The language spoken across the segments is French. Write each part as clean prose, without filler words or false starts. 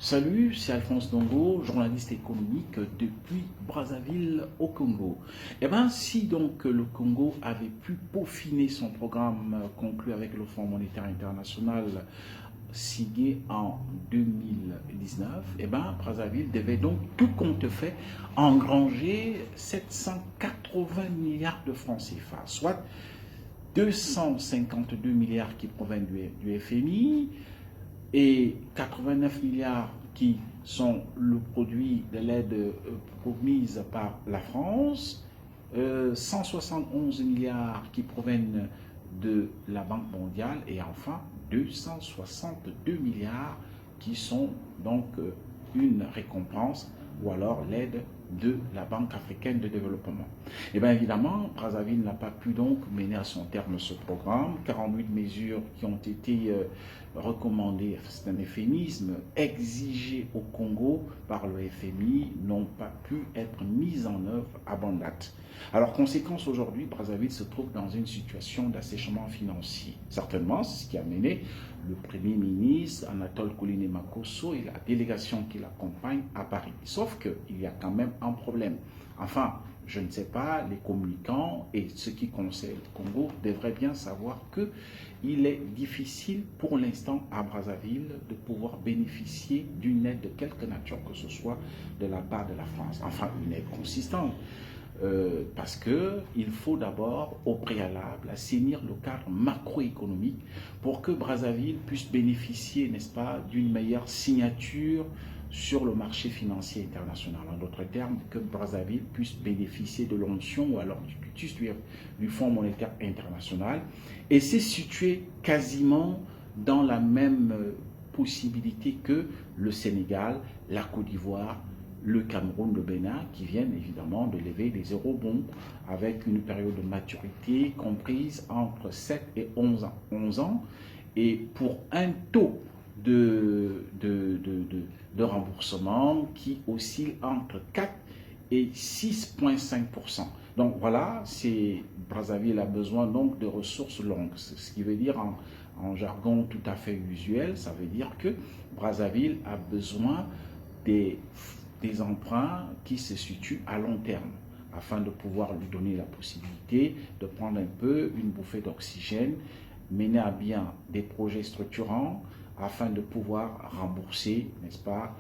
Salut, c'est Alphonse Dongo, journaliste économique depuis Brazzaville au Congo. Eh bien, si donc le Congo avait pu peaufiner son programme conclu avec le Fonds monétaire international signé en 2019, eh bien, Brazzaville devait donc tout compte fait engranger 780 milliards de francs CFA, soit 252 milliards qui proviennent du FMI, et 89 milliards qui sont le produit de l'aide promise par la France, 171 milliards qui proviennent de la Banque mondiale et enfin 262 milliards qui sont donc une récompense ou alors l'aide de la Banque africaine de développement. Et bien évidemment, Brazzaville n'a pas pu donc mener à son terme ce programme. 48 mesures qui ont été recommandées, c'est un euphémisme, exigées au Congo par le FMI n'ont pas pu être mises en œuvre à bonne date. Alors, conséquence, aujourd'hui, Brazzaville se trouve dans une situation d'assèchement financier. Certainement, c'est ce qui a mené le Premier ministre Anatole Kouliné Makosso et la délégation qui l'accompagne à Paris. Sauf qu'il y a quand même un problème. Enfin, je ne sais pas, les communicants et ceux qui conseillent le Congo devraient bien savoir qu'il est difficile pour l'instant à Brazzaville de pouvoir bénéficier d'une aide de quelque nature que ce soit de la part de la France. Enfin, une aide consistante. Parce qu'il faut d'abord, au préalable, assainir le cadre macroéconomique pour que Brazzaville puisse bénéficier, n'est-ce pas, d'une meilleure signature sur le marché financier international. En d'autres termes, que Brazzaville puisse bénéficier de l'onction ou alors du cutus du Fonds monétaire international et c'est situé quasiment dans la même possibilité que le Sénégal, la Côte d'Ivoire, le Cameroun, le Bénin, qui viennent évidemment de lever des eurobonds avec une période de maturité comprise entre 7 et 11 ans et pour un taux de remboursement qui oscille entre 4 et 6,5%. Donc voilà, Brazzaville a besoin donc de ressources longues, ce qui veut dire en jargon tout à fait usuel, ça veut dire que Brazzaville a besoin des emprunts qui se situent à long terme afin de pouvoir lui donner la possibilité de prendre un peu une bouffée d'oxygène, mener à bien des projets structurants afin de pouvoir rembourser, n'est-ce pas,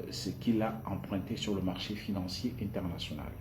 ce qu'il a emprunté sur le marché financier international.